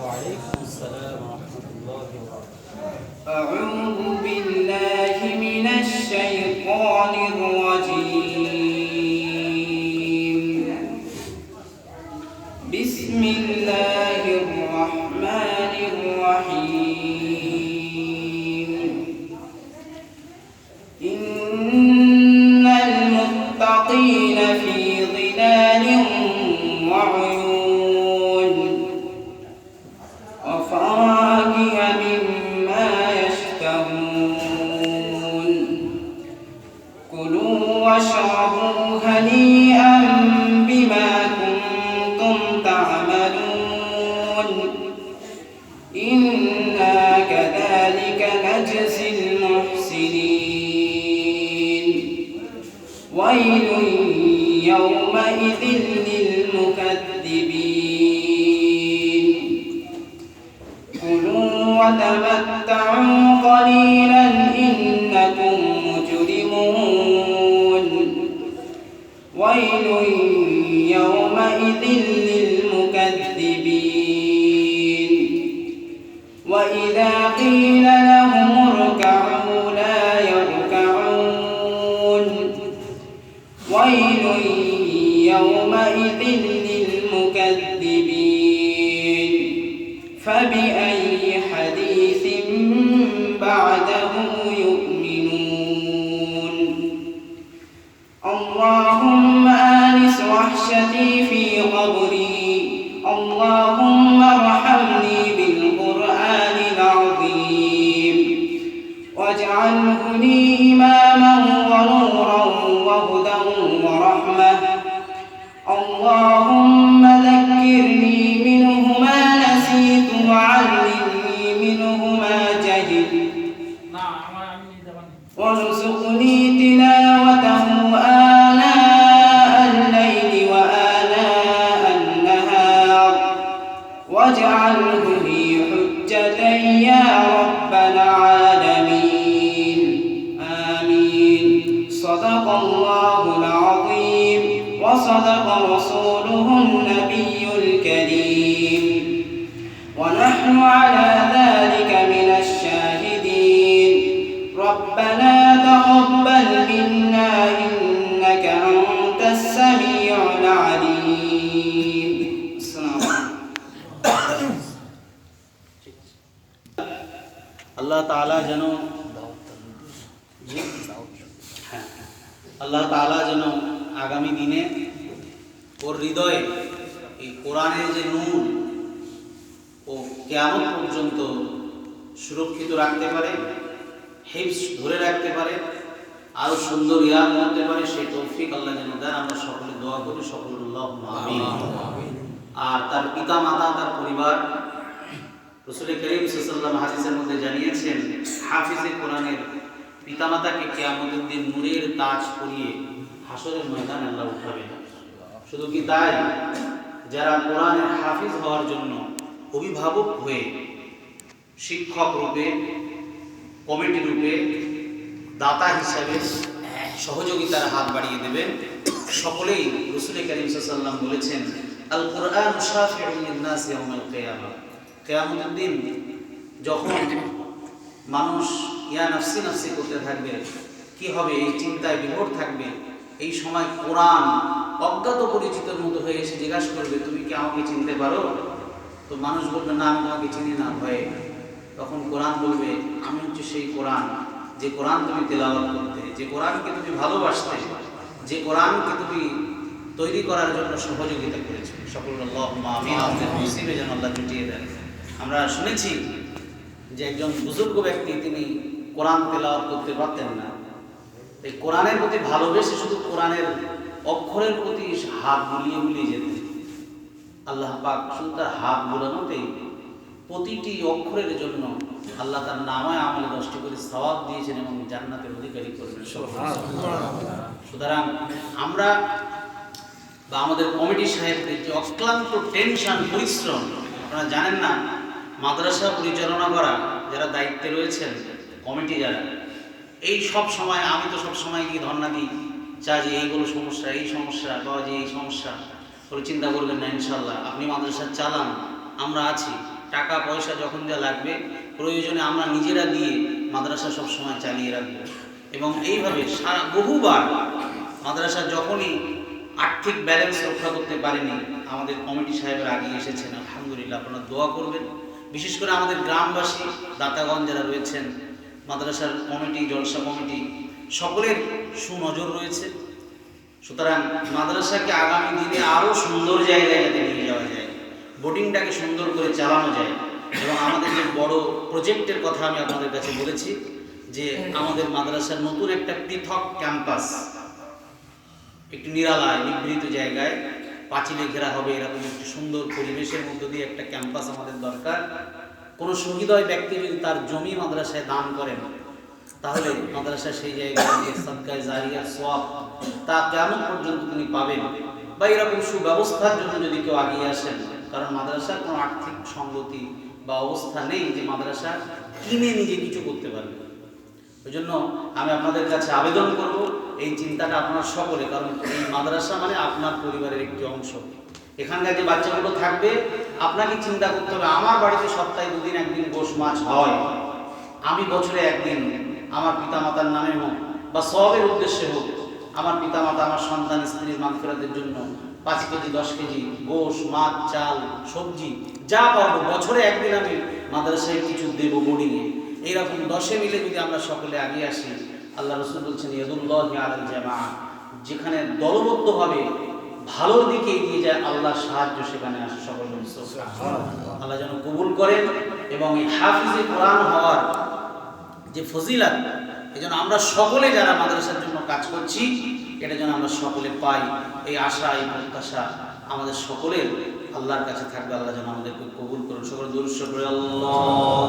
وعليكم السلام ورحمة الله وبركاته. أعوذ بالله من الشيطان الرجيم. بسم الله الرحمن الرحيم. إن المتقين في ظلال وعيون وفواكه مما يشتهون كلوا واشربوا هنيئا بما كنتم تعملون إنا كذلك نجزي المحسنين ويل يومئذ للمكذبين كلوا وتمتعوا قليلا إنكم مجرمون ويل يومئذ للمكذبين وإذا قيل لهم اركعوا لا يركعون ويل يومئذ للمكذبين فبأي حديث بعده يؤمنون اللهم آنس وحشتي في قبري اللهم ارحمني بالقرآن العظيم واجعله لي إماما ونورا وهدى ورحمة اللهم ذكرني منه ما نسيت وعلمني منه ما جهلت وارزقني تلاوته آناء الليل وآناء النهار واجعله لي حجة يا رب العالمين آمين صدق الله العظيم وصدق رسوله النبي الكريم ونحن على ذلك من الشاهدين ربنا تقبل منا إنك أنت السميع العليم السلام عليكم আল্লাহ তাআলা যেন আল্লাহ তাআলা যেন আগামী দিনে ওর হৃদয়ে এই কোরআনের যে নূর ও কিয়ামত পর্যন্ত সুরক্ষিত রাখতে পারে, হিফজ ধরে রাখতে পারে, আরো সুন্দর ইয়াদ করতে পারে, সেই তৌফিক আল্লাহ যেন দেন। আমরা সকলে দোয়া করি, সকলে আল্লাহুম্মা আমিন। আর তার পিতা মাতা, তার পরিবার, রাসূল করিম সাল্লাল্লাহু আলাইহি ওয়াসাল্লাম হাদিসের মধ্যে জানিয়েছেন, হাফিজে কোরআনের পিতামাতাকে কিয়ামতের দিন নূরের তাজ পরিয়ে হাসরের ময়দানে আল্লাহ উঠাবেন। শুধু কি তাই, যারা কোরআনের হাফিজ হওয়ার জন্য অভিভাবক হয়ে শিক্ষক রূপে, কমিটি রূপে, দাতা হিসাবে সহযোগিতার হাত বাড়িয়ে দেবেন, সকলেই রাসূল করিম সাল্লাল্লাহু আলাইহি ওয়াসাল্লাম বলেছেন, আল কোরআন মুশাফিউন লিন-নাস ইয়াউমাল কিয়ামা। কিয়ামতের দিন যখন মানুষ ইয়া নাফসি নাফসি করতে থাকবে, কি হবে এই চিন্তায় বিভোর থাকবে, এই সময় কোরআন অজ্ঞাত পরিচিতের মতো হয়ে এসে জিজ্ঞাসা করবে, তুমি কি আমাকে চিনতে পারো? তো মানুষ বলবে, না আমি তোমাকে চিনি না ভয়ে। তখন কোরআন বলবে, আমি হচ্ছে সেই কোরআন, যে কোরআন তুমি তেলাওয়াত করতে, যে কোরআনকে তুমি ভালোবাসতে, যে কোরআনকে তুমি তৈরি করার জন্য সহযোগিতা করেছো। সকল আল্লাহুম্মা আমিন। আমাদের নসিবে যেন আল্লাহ জুটিয়ে দেন। আমরা শুনেছি যে একজন বুজুর্গ ব্যক্তি, তিনি কোরআন তেলাওয়াত করতে পারতেন না। এই কোরআনের প্রতি ভালোবেসে শুধু কোরআনের অক্ষরের প্রতি হাত বুলিয়ে বুলিয়ে যেতেন। আল্লাহ পাক শুধু তার হাত বুলানোতেই প্রতিটি অক্ষরের জন্য আল্লাহ তার নামায় আমলে 10টি করে সওয়াব দিয়েছেন এবং জান্নাতের অধিকারী করবেন। সুতরাং আমরা বা আমাদের কমিটি সাহেবদের যে অক্লান্ত টেনশন, পরিশ্রম, আপনারা জানেন না, মাদ্রাসা পরিচালনা করা যারা দায়িত্বে রয়েছেন, কমিটি যারা, এই সব সময় আমি তো সব সময় গিয়ে ধর্ণা দিই, চা যে এইগুলো সমস্যা, এই সমস্যা, বা যে এই সমস্যা, ওই চিন্তা করবেন না, ইনশাল্লাহ আপনি মাদ্রাসা চালান, আমরা আছি। টাকা পয়সা যখন যা লাগবে প্রয়োজনে আমরা নিজেরা দিয়ে মাদ্রাসা সবসময় চালিয়ে রাখবো। এবং এইভাবে বহুবার মাদ্রাসা যখনই আর্থিক ব্যালেন্স রক্ষা করতে পারেনি, আমাদের কমিটি সাহেবের আগে এসেছেন, আলহামদুলিল্লাহ। আপনারা দোয়া করবেন, বিশেষ করে আমাদের গ্রামবাসী দাতাগণ যারা রয়েছেন, মাদ্রাসার কমিটি, জলসা কমিটি, সকলের সুনজর রয়েছে। সুতরাং মাদ্রাসাকে আগামী দিনে আরও সুন্দর জায়গায় যাতে নিয়ে যাওয়া যায়, বোর্ডিংটাকে সুন্দর করে চালানো যায়। এবং আমাদের যে বড় প্রজেক্টের কথা আমি আপনাদের কাছে বলেছি, যে আমাদের মাদ্রাসার নতুন একটা পৃথক ক্যাম্পাস, একটি নিরালায় নিভৃত জায়গায় পাঁচিলে ঘেরা হবে, এরকম একটি সুন্দর পরিবেশের মধ্য দিয়ে একটা ক্যাম্পাস আমাদের দরকার। কোনো সহৃদয় ব্যক্তি যদি তার জমি মাদ্রাসায় দান করেন, তাহলে মাদ্রাসা সেই জায়গায় সাদকায়ে জারিয়ার সওয়াব তা কিয়ামত পর্যন্ত তিনি পাবেন। বা এরকম সুব্যবস্থার জন্য যদি কেউ আগিয়ে আসেন, কারণ মাদ্রাসার কোনো আর্থিক সঙ্গতি বা অবস্থা নেই যে মাদ্রাসা কিনে নিজে কিছু করতে পারবে। ওই জন্য আমি আপনাদের কাছে আবেদন করব, এই চিন্তাটা আপনার সকলে, কারণ এই মাদ্রাসা মানে আপনার পরিবারের একটি অংশ। এখানকার যে বাচ্চাগুলো থাকবে, আপনাকে চিন্তা করতে হবে, আমার বাড়িতে সপ্তাহে 2 দিন 1 দিন গোশ মাছ হয়, আমি বছরে 1 দিন আমার পিতামাতার নামে হোক বা সওয়াবের উদ্দেশ্যে হোক, আমার পিতামাতা আমার সন্তান স্ত্রীর মাগফিরাতের জন্য 5 কেজি 10 কেজি গোশ মাছ চাল সবজি যা পারবো বছরে 1 দিন আমি মাদ্রাসায় কিছু দেবো বোর্ডিংয়ে। এইরকম 10 মিলে যদি আমরা সকলে আগিয়ে আসি, আল্লাহ রাসূল বলছেন ইয়াদুল্লাহি আলাল জামাআ, যেখানে দলবদ্ধভাবে ভালোর দিকে এগিয়ে যায় আল্লাহর সাহায্য সেখানে আসে। সকল আল্লাহ যেন কবুল করেন। এবং এই হাফিজে কোরআন হওয়ার যে ফজিলত, এই জন্য আমরা সকলে যারা মাদ্রাসার জন্য কাজ করছি, এটা যেন আমরা সকলে পাই, এই আশা এই প্রত্যাশা আমাদের সকলের আল্লাহর কাছে থাকবে। আল্লাহ যেন আমাদেরকে কবুল করুন। সকলে দুরূদ শরীফ পড়ে আল্লাহ